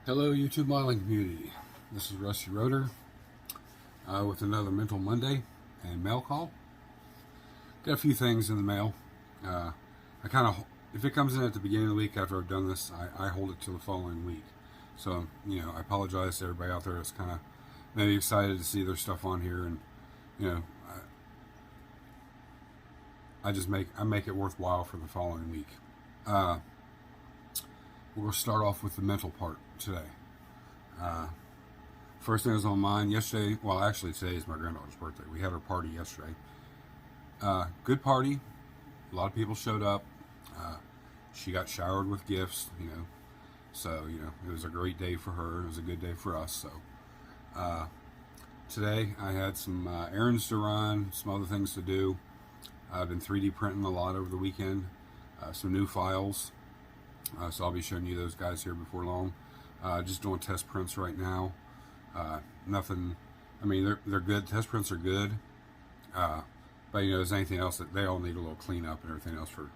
Hello YouTube modeling community, this is Rusty Rotor with another Mental Monday and mail call. Got a few things in the mail. If it comes in at the beginning of the week after I've done this, I hold it to the following week. So, I apologize to everybody out there that's kind of maybe excited to see their stuff on here, and I make it worthwhile for the following week. We'll start off with the mental part today. First thing that was on mine yesterday, well actually today is my granddaughter's birthday. We had her party yesterday. Good party. A lot of people showed up. She got showered with gifts, so, it was a great day for her. It was a good day for us. So today I had some errands to run, some other things to do. I've been 3D printing a lot over the weekend, some new files. So I'll be showing you those guys here before long. Just doing test prints right now. Nothing, they're good. Test prints are good. But there's anything else that they all need a little cleanup and everything else for,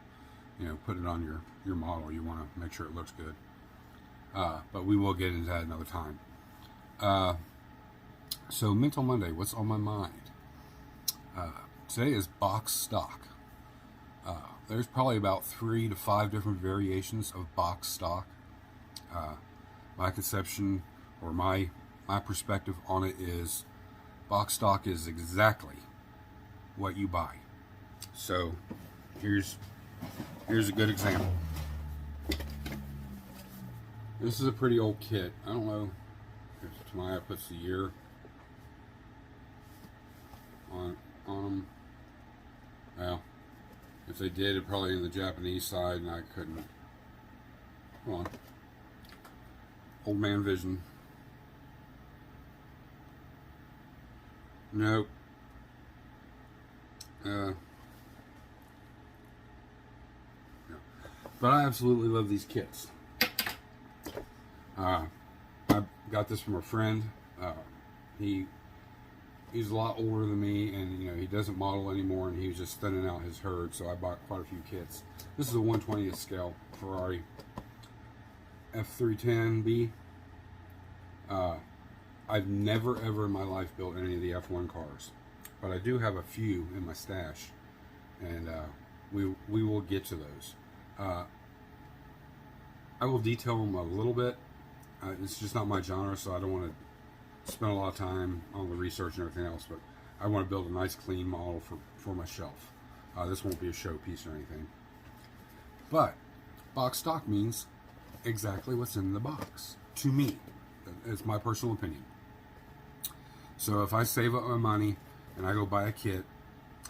putting it on your model. You want to make sure it looks good. But we will get into that another time. So Mental Monday, what's on my mind? Today is box stock. There's probably about 3 to 5 different variations of box stock. My conception or my perspective on it is box stock is exactly what you buy. So here's a good example. This is a pretty old kit. I don't know if Tamaya puts the year on them. Well, if they did, it probably in the Japanese side, and I couldn't. Hold on. Old man vision. Nope. No. But I absolutely love these kits. I got this from a friend. He's a lot older than me, and he doesn't model anymore, and he was just thinning out his herd, so I bought quite a few kits. This is a 1/20th scale Ferrari F310B. I've never ever in my life built any of the F1 cars, but I do have a few in my stash, and we will get to those. I will detail them a little bit. It's just not my genre, so I don't want to spend a lot of time on the research and everything else, but I want to build a nice clean model for my shelf. This won't be a showpiece or anything. But box stock means exactly what's in the box, to me. It's my personal opinion. So if I save up my money and I go buy a kit,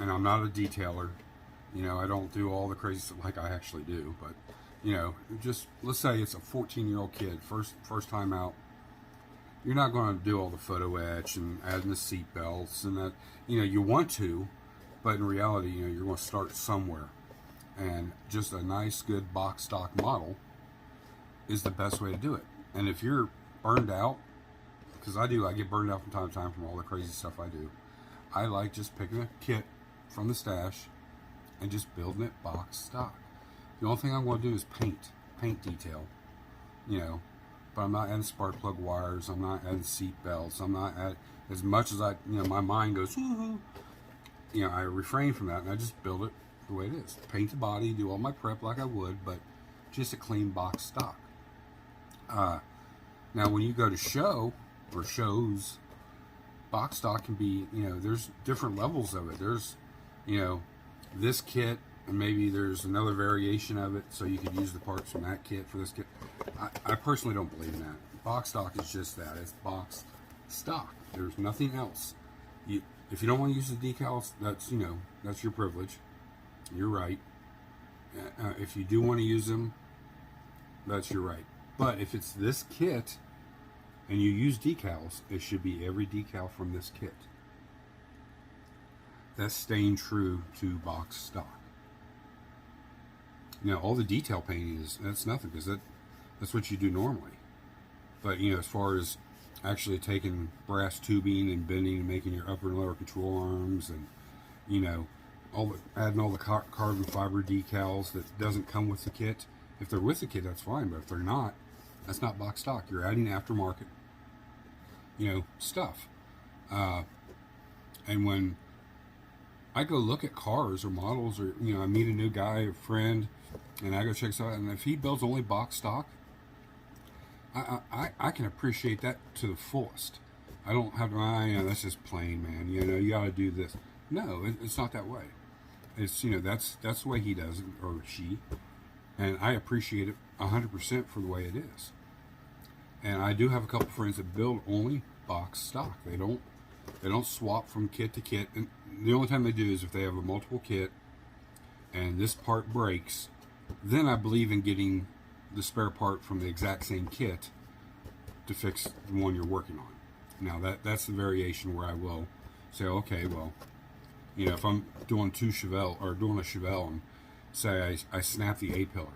and I'm not a detailer, I don't do all the crazy stuff like I actually do, but just let's say it's a 14-year-old kid, first time out. You're not going to do all the photo etch and adding the seat belts and that. You want to, but in reality, you're going to start somewhere. And just a nice, good box stock model is the best way to do it. And if you're burned out, because I get burned out from time to time from all the crazy stuff I do, I like just picking a kit from the stash and just building it box stock. The only thing I'm going to do is paint detail, but I'm not adding spark plug wires. I'm not adding seat belts. I'm not adding, as much as my mind goes, woo-hoo, I refrain from that, and I just build it the way it is. Paint the body, do all my prep like I would, but just a clean box stock. Now, when you go to show or shows, box stock can be, there's different levels of it. There's, this kit, and maybe there's another variation of it, so you could use the parts from that kit for this kit. I personally don't believe in that. Box stock is just that. It's box stock. There's nothing else. If you don't want to use the decals, that's your privilege. You're right. If you do want to use them, that's your right. But if it's this kit and you use decals, it should be every decal from this kit. That's staying true to box stock. All the detail painting that's nothing, because that's what you do normally. But as far as actually taking brass tubing and bending and making your upper and lower control arms, and adding all the carbon fiber decals that doesn't come with the kit. If they're with the kit, that's fine, but if they're not, That's not box stock. You're adding aftermarket, stuff. And when I go look at cars or models, or I meet a new guy, a friend, and I go check this out, and if he builds only box stock, I can appreciate that to the fullest. I don't have to, that's just plain, man. You got to do this. No, it's not that way. It's that's the way he does it, or she, and I appreciate it 100% for the way it is. And I do have a couple friends that build only box stock. They don't swap from kit to kit, and the only time they do is if they have a multiple kit and this part breaks. Then I believe in getting the spare part from the exact same kit to fix the one you're working on. Now that's the variation where I will say, okay, well, if I'm doing two Chevelle or doing a Chevelle, and say I snap the A-pillar,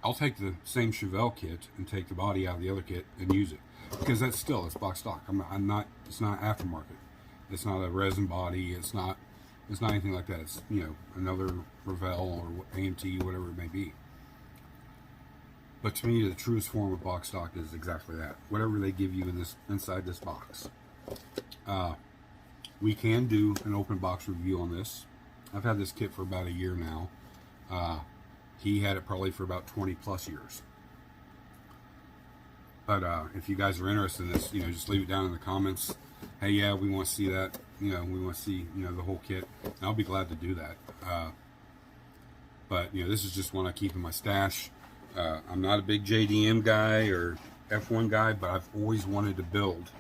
I'll take the same Chevelle kit and take the body out of the other kit and use it, because it's box stock. I'm not. It's not aftermarket. It's not a resin body. It's not anything like that. It's another Revell or AMT, whatever it may be. But to me, the truest form of box stock is exactly that. Whatever they give you inside this box. We can do an open box review on this. I've had this kit for about a year now. He had it probably for about 20 plus years. But if you guys are interested in this, just leave it down in the comments. Hey, yeah, we want to see that. We want to see, the whole kit. And I'll be glad to do that. But, this is just one I keep in my stash. I'm not a big JDM guy or F1 guy, but I've always wanted to build,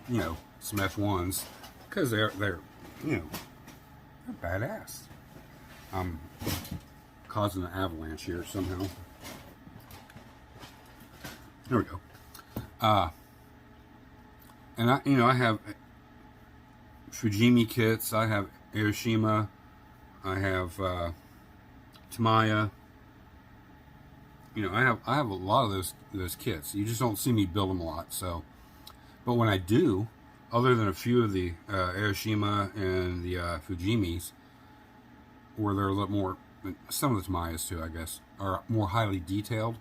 some F1s, because they're badass. I'm causing an avalanche here somehow. There we go. And I have Fujimi kits. I have Aoshima. I have Tamiya. I have a lot of those kits. You just don't see me build them a lot. So, but when I do, other than a few of the Aoshima and the Fujimis, where they're a little more, some of the Tamiyas too, I guess, are more highly detailed.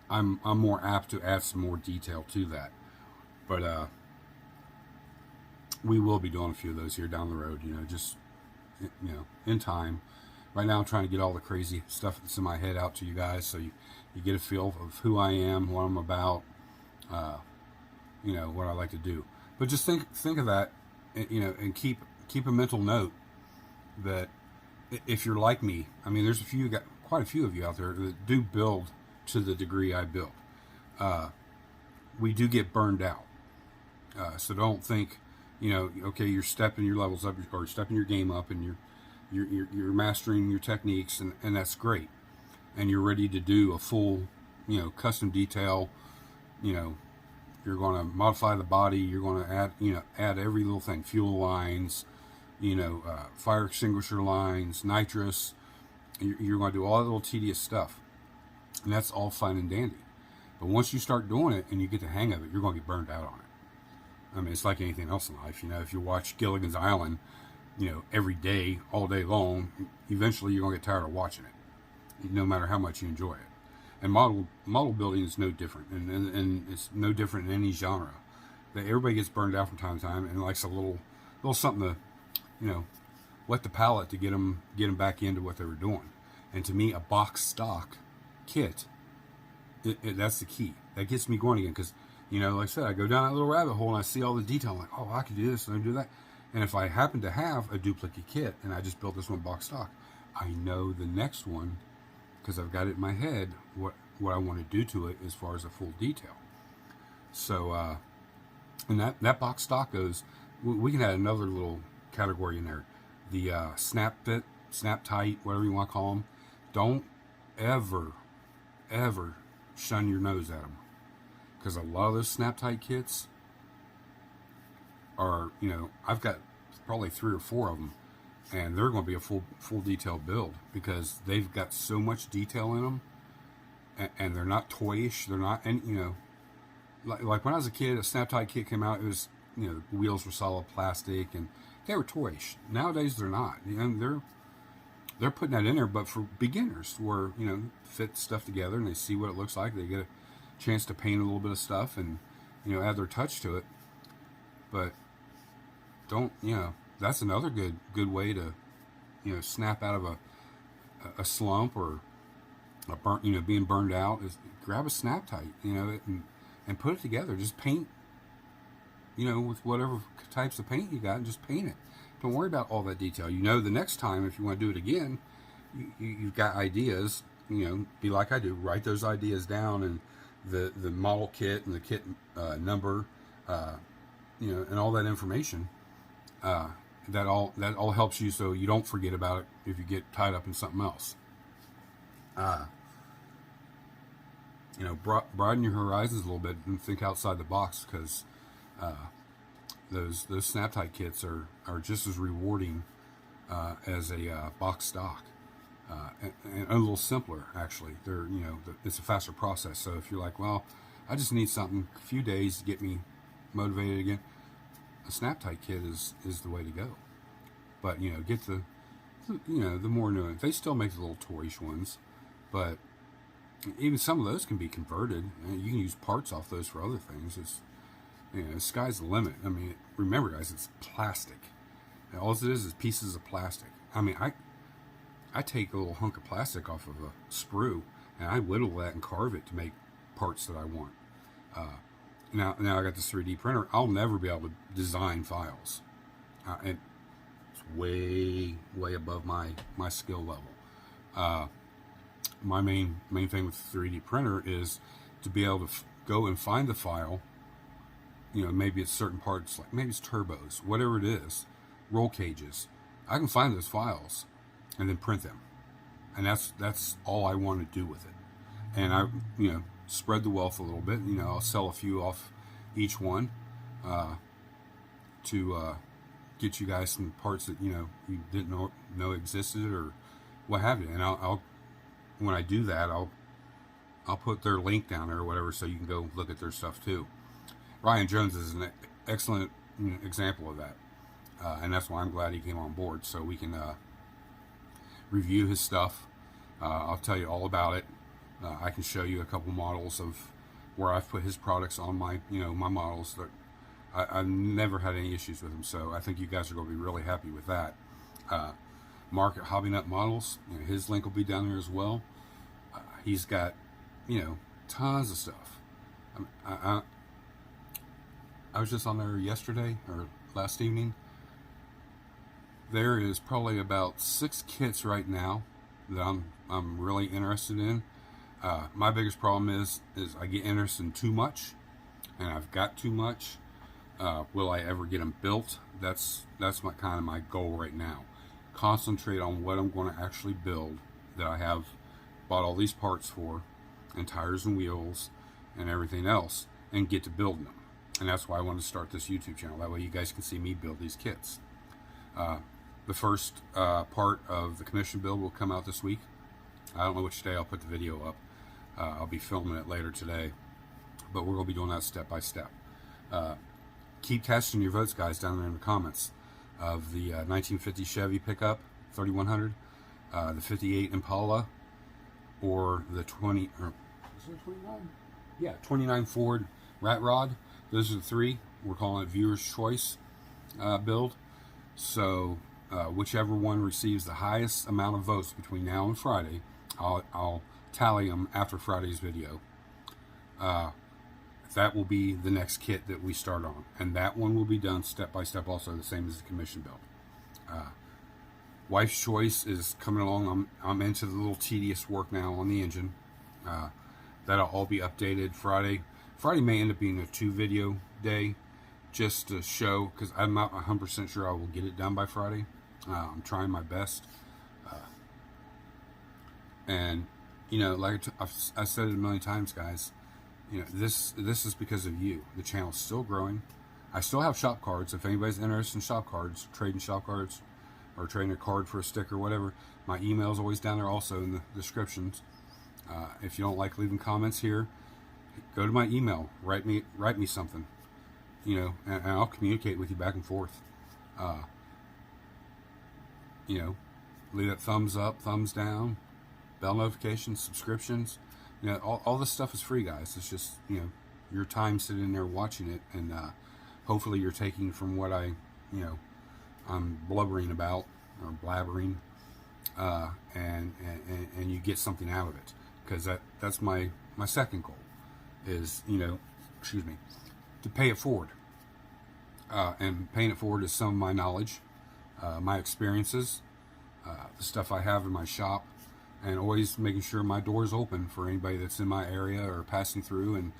I'm more apt to add some more detail to that. But we will be doing a few of those here down the road. Just in time. Right now I'm trying to get all the crazy stuff that's in my head out to you guys, so you get a feel of who I am, what I'm about, what I like to do. But just think of that, and keep a mental note that if you're like me, there's quite a few of you out there that do build to the degree I build. We do get burned out, so don't think, okay, you're stepping your levels up or stepping your game up, and you're mastering your techniques, and that's great, and you're ready to do a full, custom detail. You're going to modify the body. You're going to add every little thing, fuel lines, fire extinguisher lines, nitrous. You're going to do all that little tedious stuff, and that's all fine and dandy. But once you start doing it and you get the hang of it, you're going to get burned out on it. It's like anything else in life. If you watch Gilligan's Island, every day, all day long, eventually you're going to get tired of watching it, no matter how much you enjoy it. And model building is no different, and it's no different in any genre. Everybody gets burned out from time to time and likes a little something to, wet the palate to get them back into what they were doing. And to me, a box stock kit, that's the key. That gets me going again, because, like I said, I go down that little rabbit hole and I see all the detail. I'm like, oh, I can do this and I can do that. And if I happen to have a duplicate kit and I just built this one box stock, I know the next one, because I've got it in my head, what I want to do to it as far as a full detail. So, and that box stock goes, we can add another little category in there. The snap fit, snap tight, whatever you want to call them. Don't ever shun your nose at them. Because a lot of those snap tight kits are, I've got probably 3 or 4 of them, and they're going to be a full detail build, because they've got so much detail in them, and they're not toyish. They're not, and like when I was a kid, a snap tight kit came out. It was, the wheels were solid plastic and they were toyish. Nowadays they're not, and they're putting that in there, but for beginners, where fit stuff together and they see what it looks like. They get a chance to paint a little bit of stuff and add their touch to it. But don't that's another good way to snap out of a slump or a burnt being burned out, is grab a snap tight and put it together. Just paint with whatever types of paint you got, and just paint it. Don't worry about all that detail. The next time, if you want to do it again, you've got ideas. Be like I do. Write those ideas down, and the model kit and the kit number, and all that information. That all helps you, so you don't forget about it if you get tied up in something else. Broaden your horizons a little bit and think outside the box, because those snap tight kits are just as rewarding as a box stock, and a little simpler actually. They're it's a faster process. So if you're like, well, I just need something a few days to get me motivated again, a snap tight kit is the way to go. But get the more new. They still make the little toyish ones, but even some of those can be converted. You can use parts off those for other things. It's the sky's the limit. I mean, remember, guys, it's plastic. And all it is pieces of plastic. I mean, I take a little hunk of plastic off of a sprue, and I whittle that and carve it to make parts that I want. Now I got this 3D printer. I'll never be able to design files, and it's way above my skill level. My main thing with the 3D printer is to be able to go and find the file. Maybe it's certain parts, like maybe it's turbos, whatever it is, roll cages. I can find those files and then print them, and that's all I want to do with it. And I spread the wealth a little bit. I'll sell a few off each one to get you guys some parts that you didn't know existed or what have you. And I'll when I do that, I'll put their link down there or whatever, so you can go look at their stuff too. Ryan Jones is an excellent example of that, and that's why I'm glad he came on board, so we can review his stuff. I'll tell you all about it. I can show you a couple models of where I've put his products on my my models. That I've never had any issues with them, so I think you guys are going to be really happy with that. Mark at Hobby Nut Models, his link will be down there as well. He's got tons of stuff. I was just on there yesterday or last evening. There is probably about 6 kits right now that I'm really interested in. My biggest problem is I get interested in too much, and I've got too much. Will I ever get them built? That's my goal right now. Concentrate on what I'm going to actually build, that I have bought all these parts for, and tires and wheels and everything else, and get to building them. And that's why I wanted to start this YouTube channel. That way you guys can see me build these kits. The first part of the commission build will come out this week. I don't know which day I'll put the video up. I'll be filming it later today, but we're going to be doing that step by step. Keep casting your votes, guys, down there in the comments of the 1950 Chevy pickup 3100, the 58 Impala, or the 29? Yeah, 29 Ford Rat Rod. Those are the 3. We're calling it viewer's choice build. So whichever one receives the highest amount of votes between now and Friday, I'll tally them after Friday's video. That will be the next kit that we start on, and that one will be done step by step, also the same as the commission build. Wife's choice is coming along. I'm into the little tedious work now on the engine. That'll all be updated Friday. Friday may end up being a 2-video day, just to show, because I'm not 100% sure I will get it done by Friday. I'm trying my best. And like I said it a million times, guys, this is because of you. The channel's still growing. I still have shop cards. If anybody's interested in shop cards, trading shop cards, or trading a card for a sticker, whatever, my email is always down there also in the descriptions. If you don't like leaving comments here, go to my email, write me something, and I'll communicate with you back and forth. leave that thumbs up, thumbs down, bell notifications, subscriptions. You know, all this stuff is free, guys. It's just, you know, your time sitting there watching it, and hopefully you're taking from what I'm blubbering about or blabbering, and you get something out of it, because that's my second goal is, you know, excuse me, to pay it forward, and paying it forward is some of my knowledge, my experiences, the stuff I have in my shop, and always making sure my door is open for anybody that's in my area or passing through and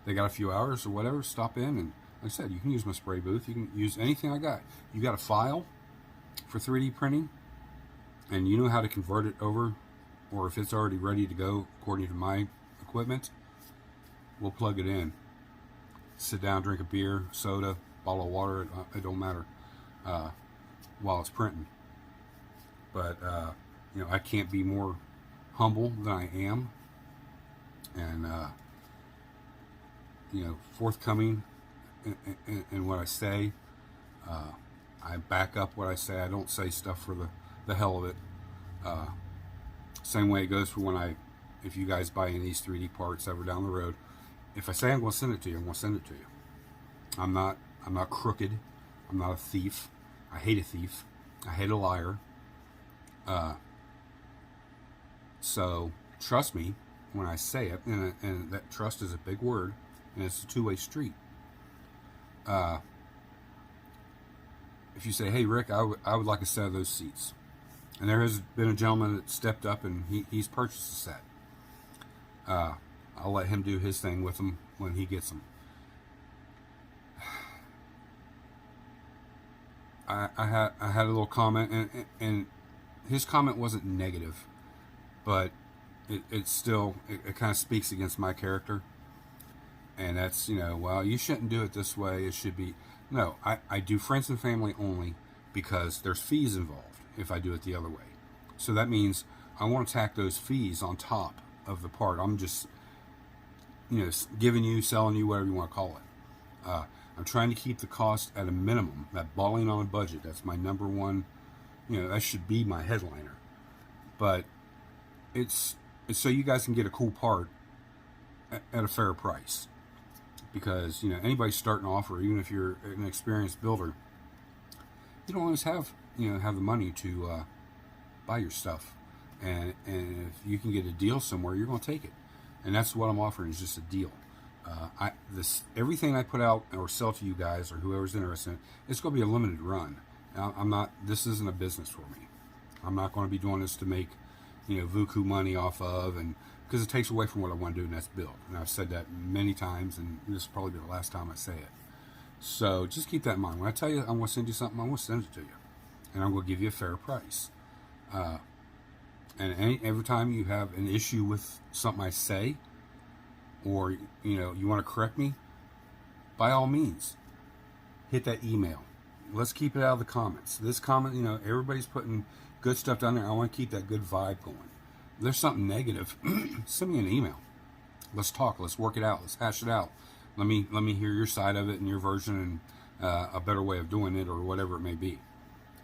they got a few hours or whatever. Stop in, and like I said, you can use my spray booth. You can use anything I got. You got a file for 3D printing, and you know how to convert it over, or if it's already ready to go according to my equipment, we'll plug it in. Sit down, drink a beer, soda, bottle of water, it don't matter, while it's printing. But you know, I can't be more humble than I am, and you know, forthcoming in what I say. I back up what I say. I don't say stuff for the hell of it. Same way it goes for if you guys buy any of these 3D parts ever down the road. If I say I'm going to send it to you, I'm going to send it to you. I'm not crooked. I'm not a thief. I hate a thief. I hate a liar. So trust me when I say it, and that trust is a big word, and it's a two-way street. If you say, hey Rick, I would like a set of those seats, and there has been a gentleman that stepped up and he's purchased a set, I'll let him do his thing with them when he gets them. I had a little comment, and his comment wasn't negative, but it still kind of speaks against my character, and that's, you know, well, you shouldn't do it this way, it should be. No, I do friends and family only, because there's fees involved if I do it the other way. So that means I want to tack those fees on top of the part. I'm just, you know, giving you, selling you, whatever you want to call it. I'm trying to keep the cost at a minimum. That balling on a budget, that's my number one, you know, that should be my headliner. But it's so you guys can get a cool part at a fair price. Because, you know, anybody starting off, or even if you're an experienced builder, you don't always have the money to buy your stuff. And if you can get a deal somewhere, you're going to take it. And that's what I'm offering, is just a deal. Everything I put out or sell to you guys, or whoever's interested, it's going to be a limited run. Now, this isn't a business for me. I'm not going to be doing this to make, you know, buku money off of, and because it takes away from what I want to do, and that's build. And I've said that many times, and this will probably be the last time I say it. So just keep that in mind. When I tell you I'm going to send you something, I'm going to send it to you, and I'm going to give you a fair price. And every time you have an issue with something I say, or, you know, you want to correct me, by all means, hit that email. Let's keep it out of the comments. This comment, you know, everybody's putting good stuff down there. I want to keep that good vibe going. If there's something negative, send me an email. Let's talk. Let's work it out. Let's hash it out. Let me hear your side of it and your version, and a better way of doing it, or whatever it may be.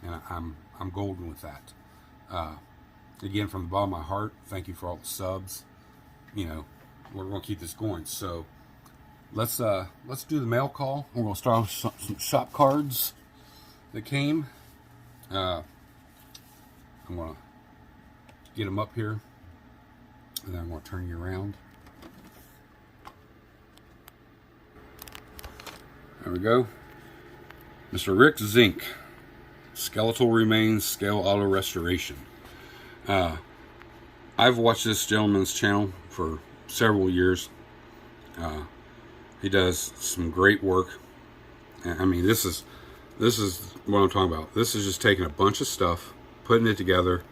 And I'm golden with that. Again, from the bottom of my heart, thank you for all the subs. You know, we're going to keep this going. So let's do the mail call. We're going to start with some shop cards that came. I'm going to get them up here, and then I'm going to turn you around. There we go. Mr. Rick Zink, Skeletal Remains Scale Auto Restoration. I've watched this gentleman's channel for several years. He does some great work. I mean, this is what I'm talking about. This is just taking a bunch of stuff, putting it together,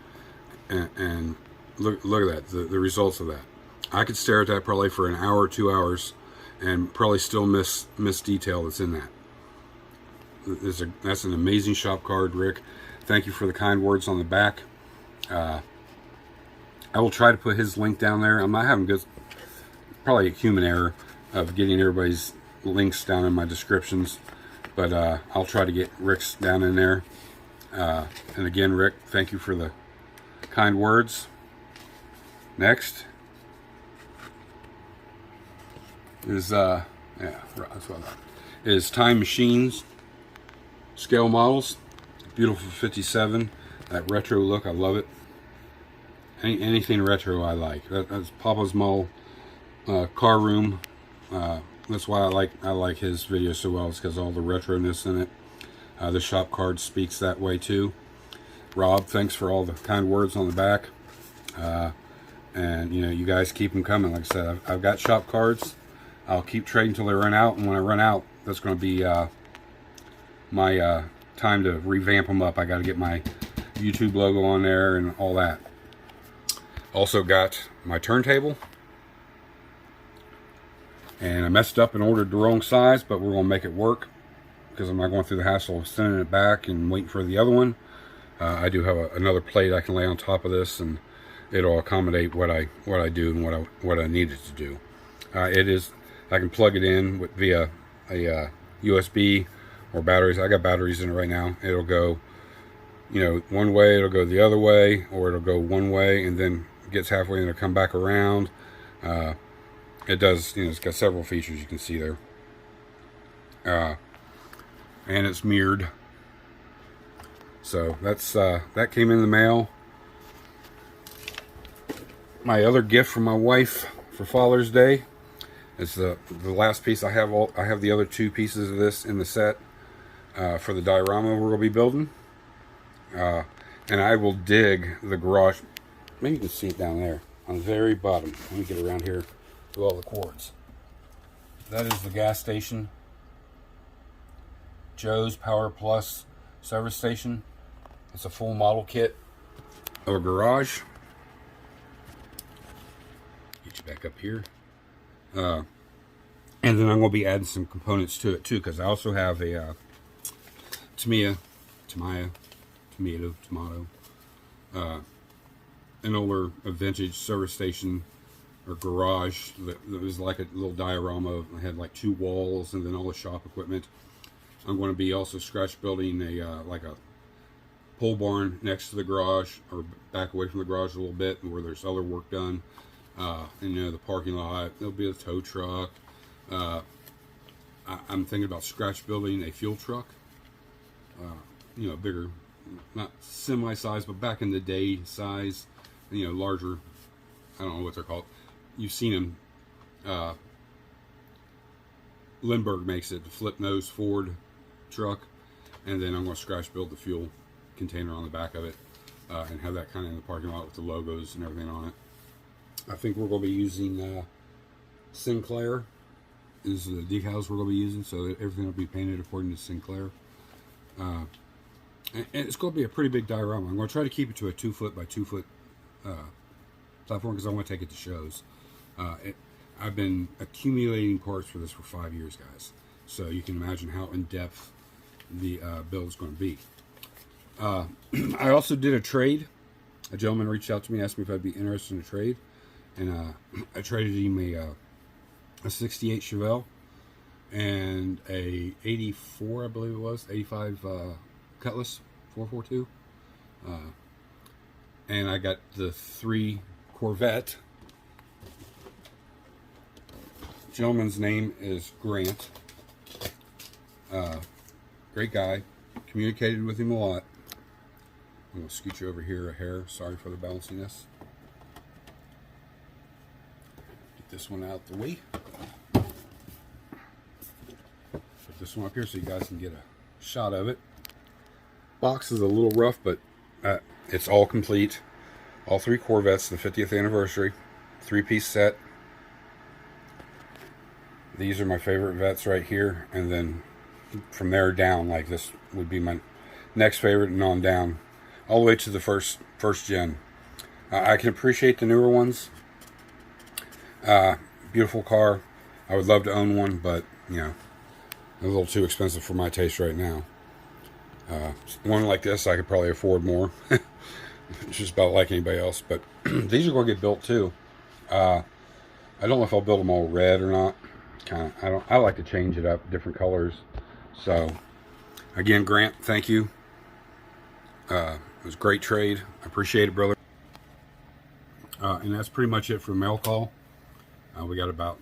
and look at that, the results of that. I could stare at that probably for an hour or 2 hours and probably still miss detail that's in that. That's an amazing shop card, Rick. Thank you for the kind words on the back. I will try to put his link down there. I'm not having good, probably a human error of getting everybody's links down in my descriptions, but I'll try to get Rick's down in there. And again, Rick, thank you for the kind words. Next is yeah, that's what I thought. Is Time Machines scale models. Beautiful 57. That retro look, I love it. Anything retro I like. That's Papa's Mall car room. That's why I like his videos so well. It's because all the retroness in it. The shop card speaks that way too. Rob, thanks for all the kind words on the back. And you know, you guys keep them coming. Like I said, I've got shop cards. I'll keep trading until they run out, and when I run out, that's going to be my time to revamp them up. I got to get my YouTube logo on there and all that. Also got my turntable, and I messed up and ordered the wrong size, but we're going to make it work because I'm not going through the hassle of sending it back and waiting for the other one. I do have another plate I can lay on top of this, and it'll accommodate what I do and what I need it to do. It is, I can plug it in via a USB or batteries. I got batteries in it right now. It'll go, you know, one way, it'll go the other way, or it'll go one way and then gets halfway and it'll come back around. It does, you know, it's got several features you can see there. And it's mirrored. So that's that came in the mail. My other gift from my wife for Father's Day is the last piece. I have the other two pieces of this in the set for the diorama we're going to be building. And I will dig the garage. Maybe you can see it down there on the very bottom. Let me get around here to all the cords. That is the gas station. Joe's Power Plus service station. It's a full model kit of a garage. Get you back up here. And then I'm going to be adding some components to it too, because I also have a tomato, an older vintage service station or garage that was like a little diorama. I had like 2 walls and then all the shop equipment. I'm going to be also scratch building a like a pole barn next to the garage, or back away from the garage a little bit where there's other work done. And you know, the parking lot, there'll be a tow truck. I'm thinking about scratch building a fuel truck. You know, bigger, not semi-size, but back in the day size. You know, larger. I don't know what they're called. You've seen them. Lindbergh makes it, the flip nose Ford truck, and then I'm going to scratch build the fuel container on the back of it, and have that kind of in the parking lot with the logos and everything on it. I think we're going to be using Sinclair is the decals we're going to be using, so that everything will be painted according to Sinclair. And it's going to be a pretty big diorama. I'm going to try to keep it to a 2 foot by 2 foot platform because I want to take it to shows. I've been accumulating parts for this for 5 years, guys. So you can imagine how in-depth the build is going to be. I also did a trade. A gentleman reached out to me, asked me if I'd be interested in a trade. And I traded him a 68 Chevelle and a 84, I believe it was, 85 Cutlass 442. And I got the 3 Corvette. Gentleman's name is Grant. Great guy. Communicated with him a lot. I'm going to scoot you over here a hair. Sorry for the bounciness. Get this one out the way. Put this one up here so you guys can get a shot of it. Box is a little rough, but it's all complete. All 3 Corvettes, the 50th anniversary. 3-piece set. These are my favorite vets right here, and then from there down, like this would be my next favorite, and on down, all the way to the first gen. I can appreciate the newer ones. Beautiful car. I would love to own one, but you know, a little too expensive for my taste right now. One like this I could probably afford more. Just about like anybody else, but these are going to get built too. I don't know if I'll build them all red or not. I like to change it up, different colors. So again, Grant, thank you. It was a great trade. I appreciate it, brother. And that's pretty much it for mail call. We got about,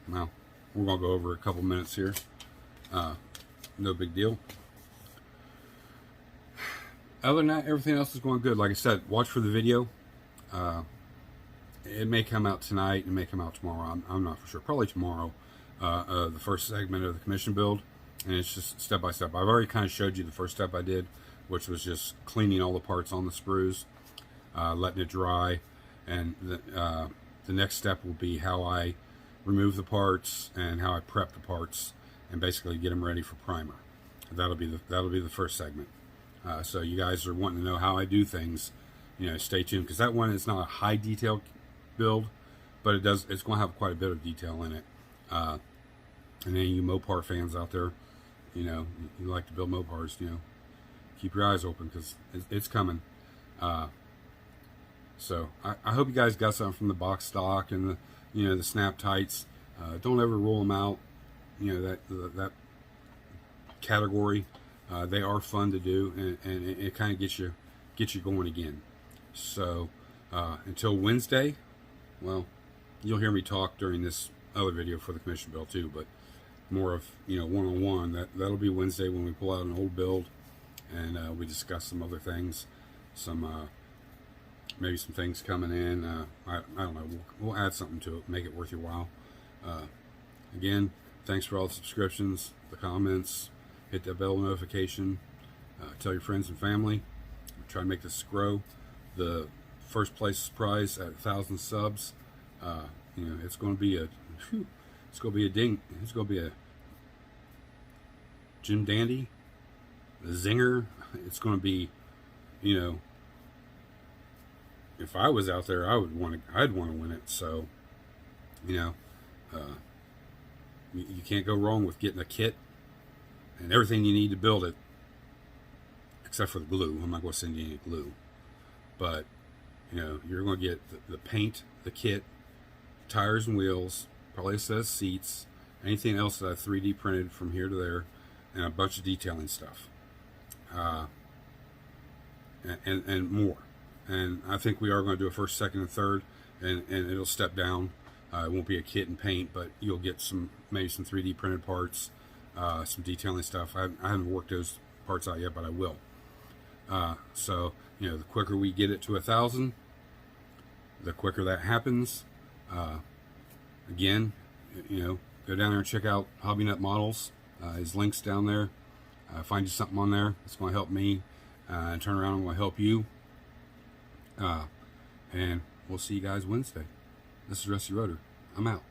well, we're going to go over a couple minutes here. No big deal. Other than that, everything else is going good. Like I said, watch for the video. It may come out tonight. It may come out tomorrow. I'm not for sure. Probably tomorrow. The first segment of the commission build. And it's just step by step. I've already kind of showed you the first step I did, which was just cleaning all the parts on the sprues, letting it dry. And the next step will be how I remove the parts and how I prep the parts and basically get them ready for primer. That'll be the first segment. So you guys are wanting to know how I do things, you know, stay tuned, because that one is not a high detail build, but it's going to have quite a bit of detail in it. And then you Mopar fans out there, you know, you like to build Mopars, you know, keep your eyes open, because it's coming. So I hope you guys got something from the box stock and the, you know, the snap tights. Don't ever rule them out. You know, that category. They are fun to do, and it kind of gets you going again. So until Wednesday, well, you'll hear me talk during this other video for the commission build too, but more of, you know, one-on-one. That'll be Wednesday when we pull out an old build and we discuss some other things, some maybe some things coming in. I don't know. We'll add something to it, make it worth your while. Again, thanks for all the subscriptions, the comments. Hit that bell notification. Tell your friends and family. Try to make this grow. The first place prize at 1,000 subs. You know, it's going to be a Jim Dandy, a zinger. It's going to be, you know, if I was out there, I'd want to win it. So, you know, you can't go wrong with getting a kit and everything you need to build it, except for the glue. I'm not going to send you any glue, but you know, you're going to get the paint, the kit, tires and wheels, probably a set of seats, anything else that I 3D printed from here to there, and a bunch of detailing stuff, and more. And I think we are going to do a first, second, and third, and it'll step down. It won't be a kit and paint, but you'll get maybe some 3D printed parts, some detailing stuff. I haven't worked those parts out yet, but I will. So, you know, the quicker we get it to 1,000, the quicker that happens. Again, you know, go down there and check out Hobby Nut Models. His link's down there. Find you something on there that's going to help me, and turn around and will help you. And we'll see you guys Wednesday. This is Rusty Rotor. I'm out.